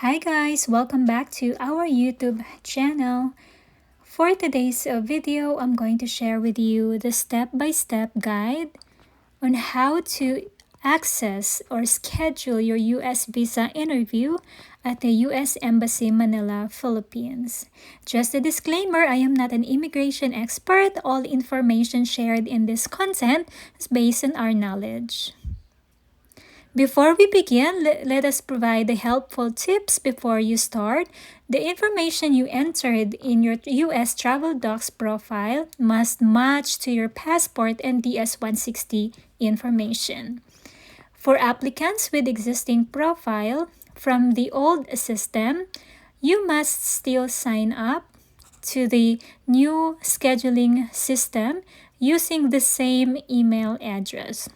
Hi guys, welcome back to our YouTube channel. For today's video, I'm going to share with you the step-by-step guide on how to access or schedule your US visa interview at the US Embassy Manila, Philippines. Just a disclaimer, I am not an immigration expert. All information shared in this content is based on our knowledge. Before we begin, let us provide the helpful tips before you start. The information you entered in your USTRAVELDOCS profile must match to your passport and DS-160 information. For applicants with existing profile from the old system, you must still sign up to the new scheduling system using the same email address.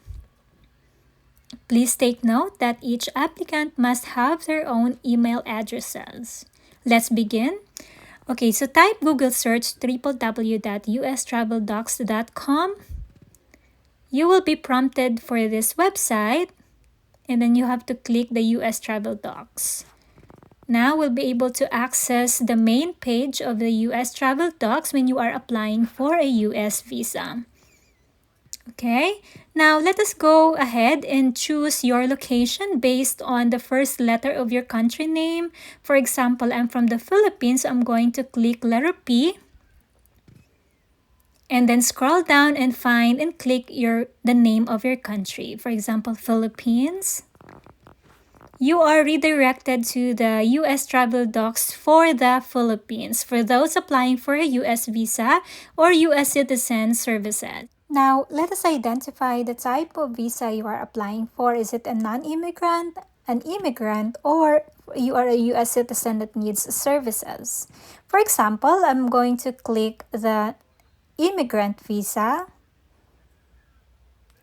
Please take note that each applicant must have their own email addresses. Let's begin. Okay, so type Google search www.ustraveldocs.com. You will be prompted for this website, and then you have to click the US Travel Docs. Now we'll be able to access the main page of the US Travel Docs when you are applying for a US visa. Okay, now let us go ahead and choose your location based on the first letter of your country name. For example, I'm from the Philippines, so I'm going to click letter P. And then scroll down and find and click the name of your country. For example, Philippines. You are redirected to the US Travel Docs for the Philippines for those applying for a US visa or US citizen services. Now, let us identify the type of visa you are applying for. Is it a non-immigrant, an immigrant, or you are a US citizen that needs services? For example, I'm going to click the immigrant visa.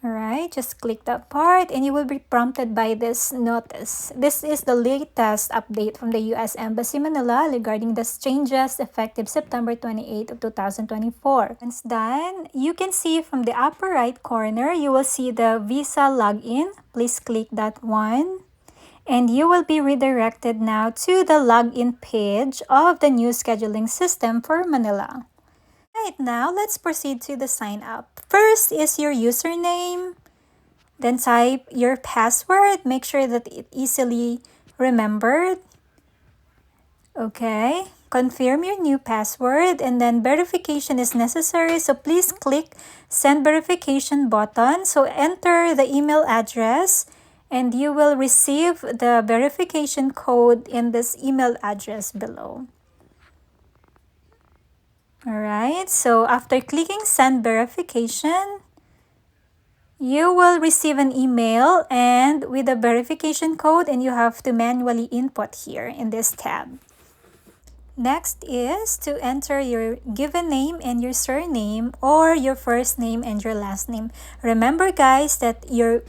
Alright, just click that part and you will be prompted by this notice. This is the latest update from the US Embassy Manila regarding the changes effective September 28 of 2024. Once done, you can see from the upper right corner, you will see the visa login. Please click that one. And you will be redirected now to the login page of the new scheduling system for Manila. Right, now let's proceed to the sign up. First is your username, then type your password. Make sure that it easily remembered. Okay, confirm your new password and then verification is necessary. So please click send verification button. So enter the email address and you will receive the verification code in this email address below. Alright, so after clicking send verification, you will receive an email and with a verification code and you have to manually input here in this tab. Next is to enter your given name and your surname or your first name and your last name. Remember guys that your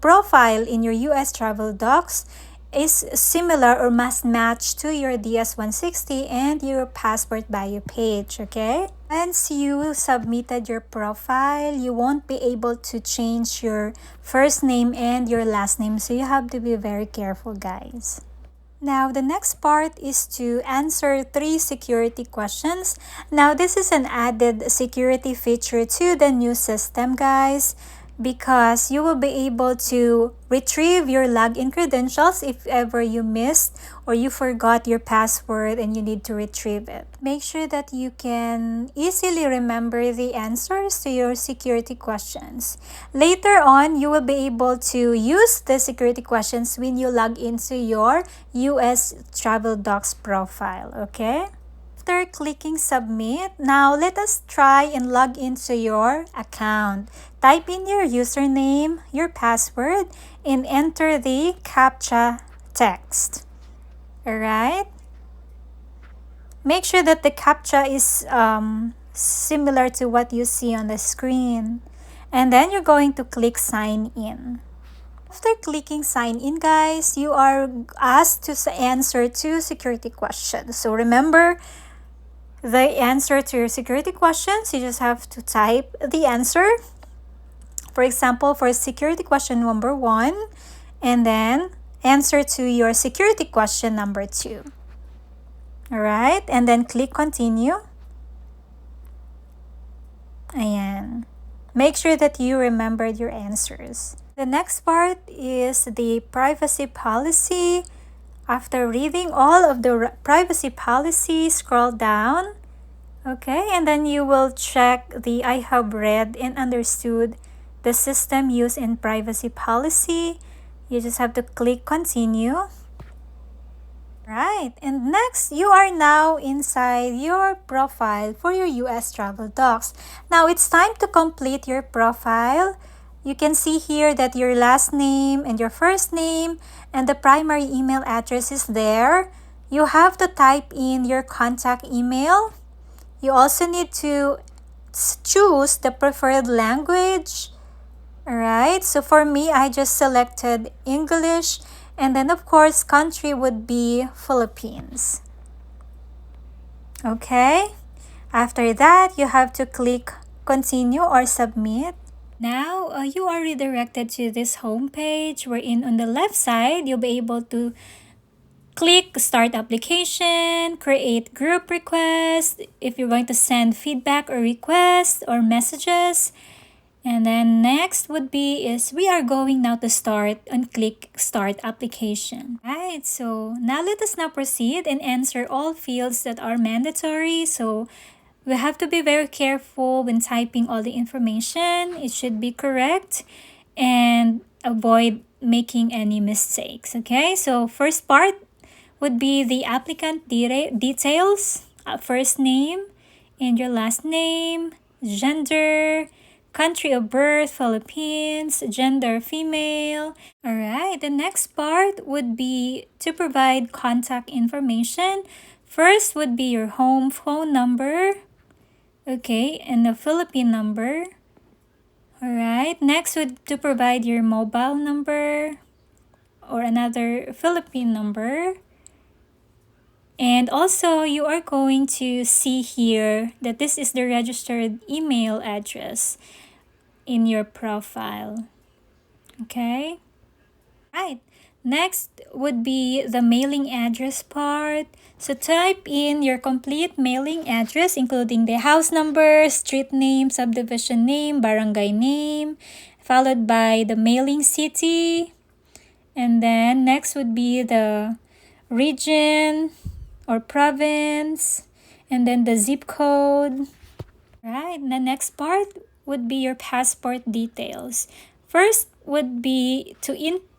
profile in your US Travel Docs is similar or must match to your DS-160 and your passport bio page, okay? Once you submitted your profile, you won't be able to change your first name and your last name, so you have to be very careful, guys. Now, the next part is to answer 3 security questions. Now, this is an added security feature to the new system, guys, because you will be able to retrieve your login credentials if ever you missed or you forgot your password and you need to retrieve it. Make sure that you can easily remember the answers to your security questions. Later on, you will be able to use the security questions when you log into your US Travel Docs profile, okay? After clicking submit, now let us try and log into your account. Type in your username, your password, and enter the CAPTCHA text. Alright? Make sure that the CAPTCHA is similar to what you see on the screen. And then you're going to click sign in. After clicking sign in, guys, you are asked to answer 2 security questions. So remember, the answer to your security questions, you just have to type the answer. For example, for security question number 1, and then answer to your security question number 2. Alright, and then click continue. Ayan. Make sure that you remembered your answers. The next part is the privacy policy. After reading all of the privacy policy, scroll down. Okay, and then you will check the I have read and understood the system used in privacy policy. You just have to click continue. Right, and next, you are now inside your profile for your USTRAVELDOCS. Now, it's time to complete your profile. You can see here that your last name and your first name and the primary email address is there. You have to type in your contact email. You also need to choose the preferred language. Alright, so for me, I just selected English. And then, of course, country would be Philippines. Okay. After that, you have to click continue or submit. Now, you are redirected to this home page wherein on the left side, you'll be able to click start application, create group request, if you're going to send feedback or requests or messages. And then next would be is we are going now to start and click start application. Right, so now let us now proceed and answer all fields that are mandatory. So we have to be very careful when typing all the information. It should be correct and avoid making any mistakes. Okay, so first part would be the applicant details, first name and your last name, gender, country of birth, Philippines, gender, female. Alright, the next part would be to provide contact information. First would be your home phone number. Okay, and the Philippine number. Alright, next would to provide your mobile number or another Philippine number. And also, you are going to see here that this is the registered email address in your profile. Okay? Right. Next would be the mailing address part. So type in your complete mailing address, including the house number, street name, subdivision name, barangay name, followed by the mailing city. And then next would be the region or province, and then the zip code. Right, the next part would be your passport details. First would be to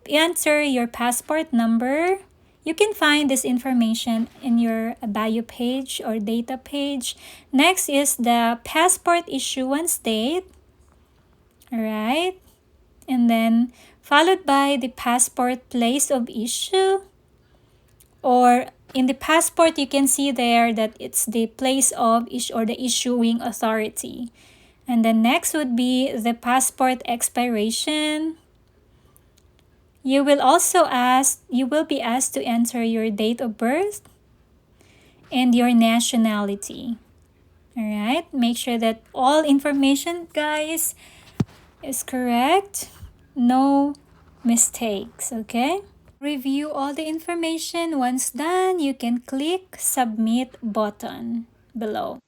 enter your passport number. You can find this information in your bio page or data page. Next is the passport issuance date. Alright, and then followed by the passport place of issue, or in the passport, you can see there that it's the place of issue or the issuing authority. And then next would be the passport expiration. You will be asked to enter your date of birth and your nationality. Alright, make sure that all information, guys, is correct. No mistakes, okay? Review all the information. Once done, you can click submit button below.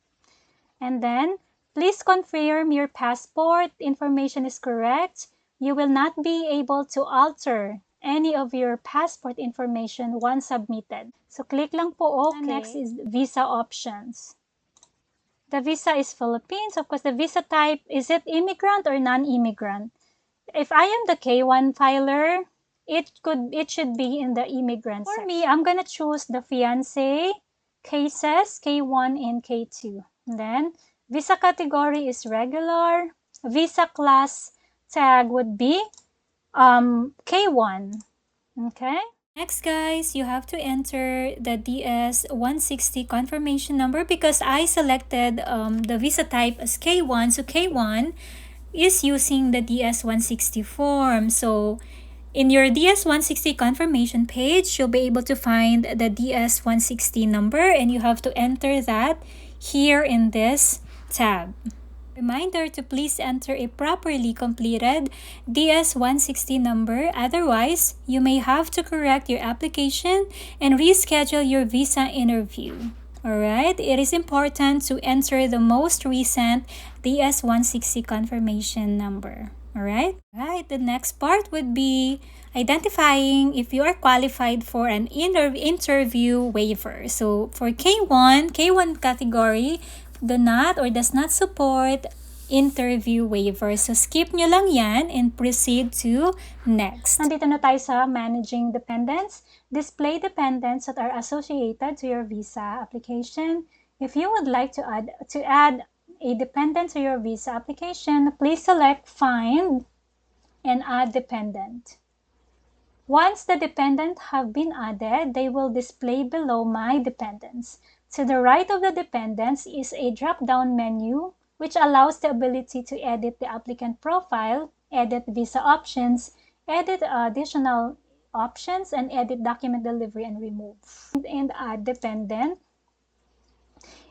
And then, please confirm your passport information is correct. You will not be able to alter any of your passport information once submitted. So click lang po OK. Next is visa options. The visa is Philippines. Of course, the visa type, is it immigrant or non-immigrant? If I am the K1 filer, it should be in the immigrant section. For me, I'm gonna choose the fiancé cases, K1 and K2. And then, visa category is regular. Visa class tag would be K1. Okay? Next, guys, you have to enter the DS-160 confirmation number because I selected the visa type as K1. So K1 is using the DS-160 form. So in your DS-160 confirmation page, you'll be able to find the DS-160 number and you have to enter that here in this tab. Reminder to please enter a properly completed DS-160 number, otherwise, you may have to correct your application and reschedule your visa interview. Alright, it is important to enter the most recent DS-160 confirmation number. Alright? Alright, the next part would be identifying if you are qualified for an interview waiver. So for K1 category, do not or does not support interview waiver. So skip nyo lang yan and proceed to next. Nandito na tayo sa managing dependents. Display dependents that are associated to your visa application. If you would like to add a dependent to your visa application, please select Find and Add Dependent. Once the dependent have been added, they will display below My Dependents. To the right of the dependents is a drop-down menu which allows the ability to edit the applicant profile, edit visa options, edit additional options, and edit document delivery and remove. And Add Dependent.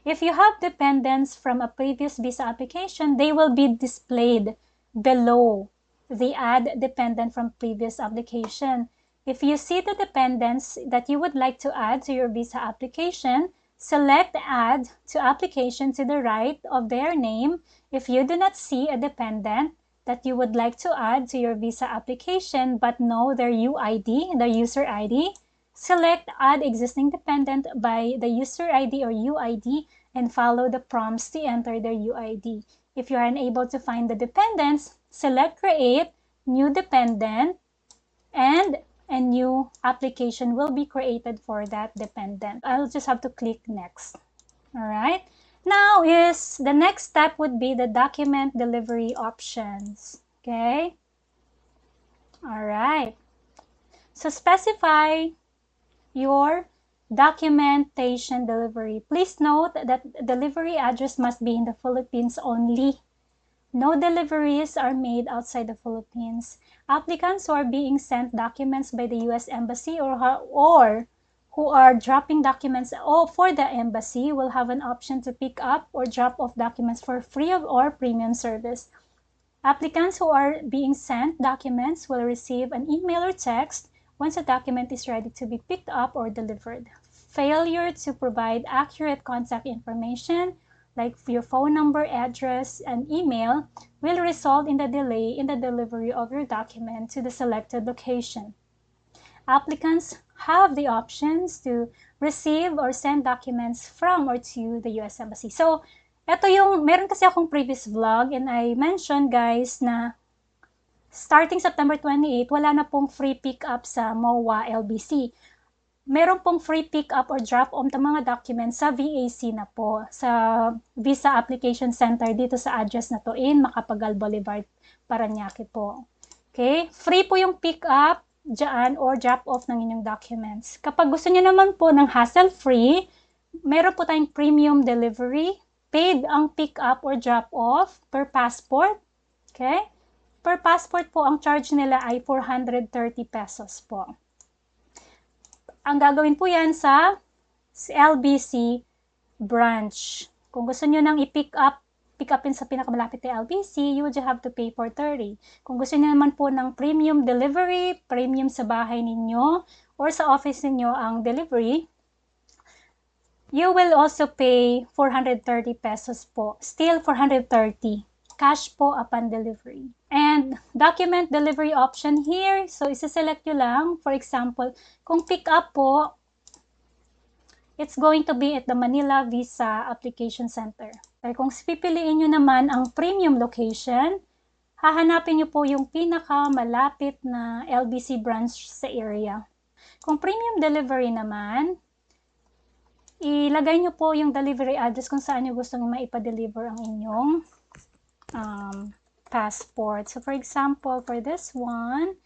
If you have dependents from a previous visa application, they will be displayed below the Add Dependent from previous application. If you see the dependents that you would like to add to your visa application, select Add to Application to the right of their name. If you do not see a dependent that you would like to add to your visa application but know their UID, their user ID, select Add Existing Dependent by the user ID or UID and follow the prompts to enter their UID. If you are unable to find the dependents, select Create New Dependent and a new application will be created for that dependent. I'll just have to click Next. Alright. Now the next step would be the document delivery options. Okay. Alright. So specify your documentation delivery. Please note that delivery address must be in the Philippines only. No deliveries are made outside the Philippines. Applicants who are being sent documents by the U.S. Embassy or who are dropping documents for the embassy will have an option to pick up or drop off documents for free or premium service. Applicants who are being sent documents will receive an email or text once a document is ready to be picked up or delivered. Failure to provide accurate contact information like your phone number, address, and email will result in the delay in the delivery of your document to the selected location. Applicants have the options to receive or send documents from or to the U.S. Embassy. So, meron kasi akong previous vlog and I mentioned guys na starting September 28, wala na pong free pick-up sa MOA LBC. Meron pong free pick-up or drop-off ng mga documents sa VAC na po, sa Visa Application Center dito sa address na to in Macapagal Boulevard, Parañaque po. Okay? Free po yung pick-up dyan or drop-off ng inyong documents. Kapag gusto niyo naman po ng hassle-free, meron po tayong premium delivery. Paid ang pick-up or drop-off per passport. Okay? Per passport po, ang charge nila ay 430 pesos po. Ang gagawin po yan sa LBC branch. Kung gusto nyo nang pick upin sa pinakamalapit na LBC, you would just have to pay for 30. Kung gusto nyo naman po ng premium delivery, premium sa bahay ninyo, or sa office ninyo ang delivery, you will also pay 430 pesos po. Still 430. Cash po upon delivery. And document delivery option here. So, isa-select nyo lang. For example, kung pick up po, it's going to be at the Manila Visa Application Center. Okay, kung pipiliin nyo naman ang premium location, hahanapin nyo po yung pinaka-malapit na LBC branch sa area. Kung premium delivery naman, ilagay nyo po yung delivery address kung saan nyo gusto maipa-deliver ang inyong passport. So, for example, for this one,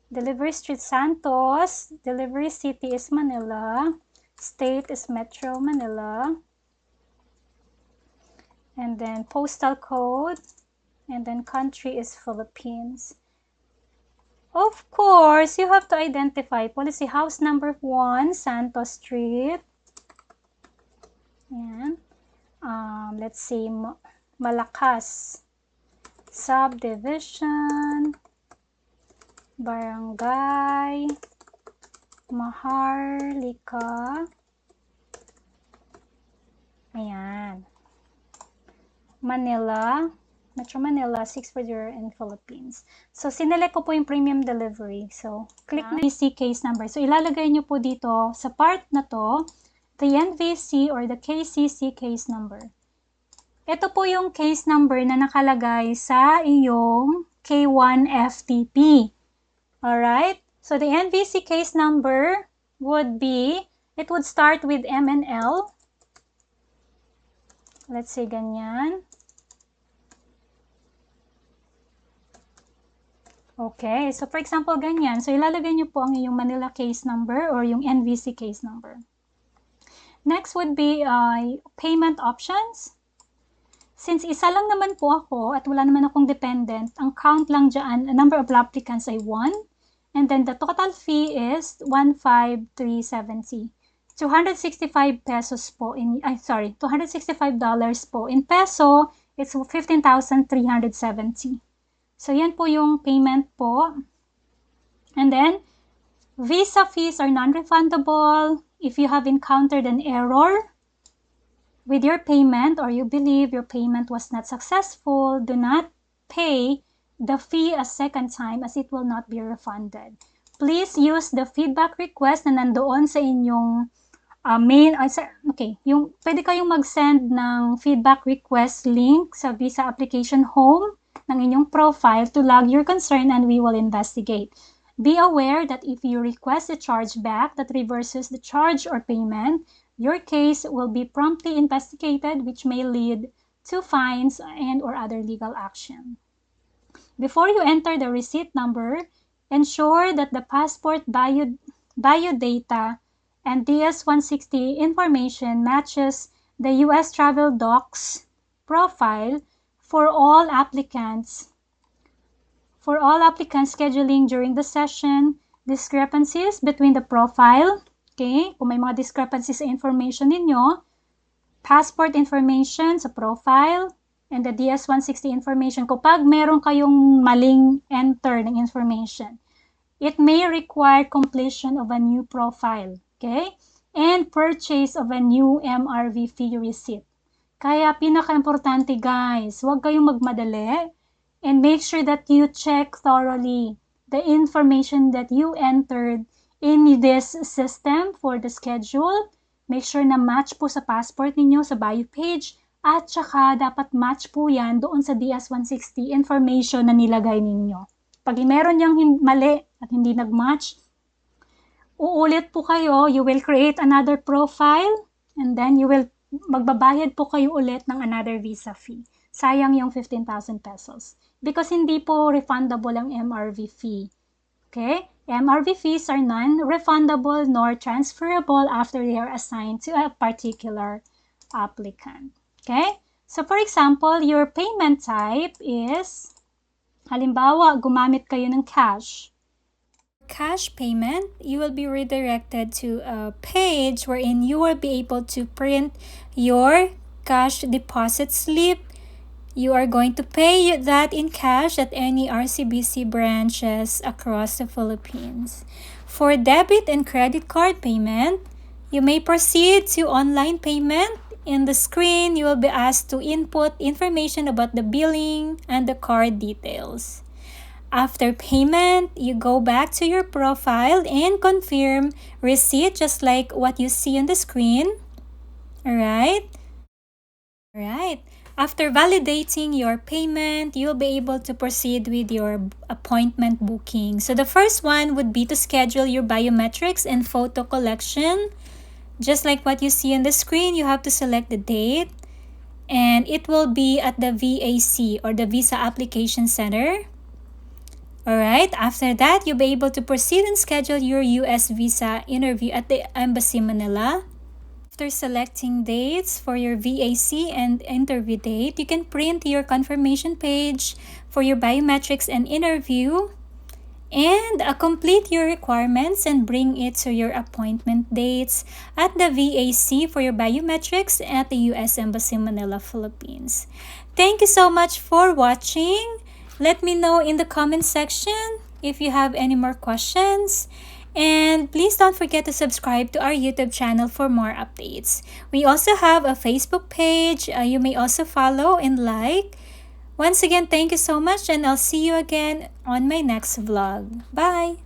Delivery Street Santos, Delivery City is Manila, State is Metro Manila, and then postal code, and then country is Philippines. Of course, you have to identify policy house number 1, Santos Street. Yan. Let's say Malakas, Subdivision, Barangay, Maharlika, ayan, Manila, Metro Manila, 640 in Philippines. So, sinelect ko po yung premium delivery. So, click na NVC case number. So, ilalagay nyo po dito sa part na to, the NVC or the KCC case number. Ito po yung case number na nakalagay sa iyong K1 FTP. Alright? So, the NVC case number would be, it would start with M and L. Let's say ganyan. Okay, so for example, ganyan. So, ilalagay nyo po ang iyong Manila case number or yung NVC case number. Next would be payment options. Since isa lang naman po ako at wala naman akong dependent, ang count lang dyan, the number of applicants ay 1. And then the total fee is 1,537C. 265 pesos po in, $265 po. In peso, it's 15,370. So, yan po yung payment po. And then, visa fees are non-refundable. If you have encountered an error with your payment or you believe your payment was not successful, do not pay the fee a second time as it will not be refunded. Please use the feedback request na nandoon sa inyong pwede kayong mag-send ng feedback request link sa visa application home ng inyong profile to log your concern and we will investigate. Be aware that if you request a chargeback that reverses the charge or payment, your case will be promptly investigated, which may lead to fines and or other legal action. Before you enter the receipt number, ensure that the passport biodata and DS-160 information matches the USTRAVELDOCS profile for all applicants scheduling during the session. Discrepancies between the profile, okay, kung may mga discrepancies sa information ninyo, passport information sa profile, and the DS-160 information. Kapag meron kayong maling enter ng information, it may require completion of a new profile, okay, and purchase of a new MRV fee receipt. Kaya pinaka-importante guys, huwag kayong magmadali and make sure that you check thoroughly the information that you entered in this system for the schedule. Make sure na match po sa passport ninyo sa bio page at saka dapat match po yan doon sa DS-160 information na nilagay ninyo. Pag meron yung mali at hindi nag-match, uulit po kayo, you will create another profile and then you will magbabayad po kayo ulit ng another visa fee. Sayang yung 15,000 pesos. Because hindi po refundable ang MRV fee. Okay? MRV fees are non-refundable nor transferable after they are assigned to a particular applicant. Okay? So, for example, your payment type is, halimbawa, gumamit kayo ng cash. Cash payment, you will be redirected to a page wherein you will be able to print your cash deposit slip. You are going to pay that in cash at any RCBC branches across the Philippines. For debit and credit card payment, you may proceed to online payment. In the screen, you will be asked to input information about the billing and the card details. After payment, you go back to your profile and confirm receipt just like what you see on the screen. Alright? After validating your payment, you'll be able to proceed with your appointment booking. So the first one would be to schedule your biometrics and photo collection. Just like what you see on the screen, you have to select the date and it will be at the VAC or the Visa Application Center. Alright, after that, you'll be able to proceed and schedule your US visa interview at the Embassy Manila. After selecting dates for your VAC and interview date, you can print your confirmation page for your biometrics and interview. And complete your requirements and bring it to your appointment dates at the VAC for your biometrics at the U.S. Embassy Manila, Philippines. Thank you so much for watching. Let me know in the comment section if you have any more questions. And please don't forget to subscribe to our YouTube channel for more updates. We also have a Facebook page. You may also follow and like. Once again, thank you so much, and I'll see you again on my next vlog. Bye!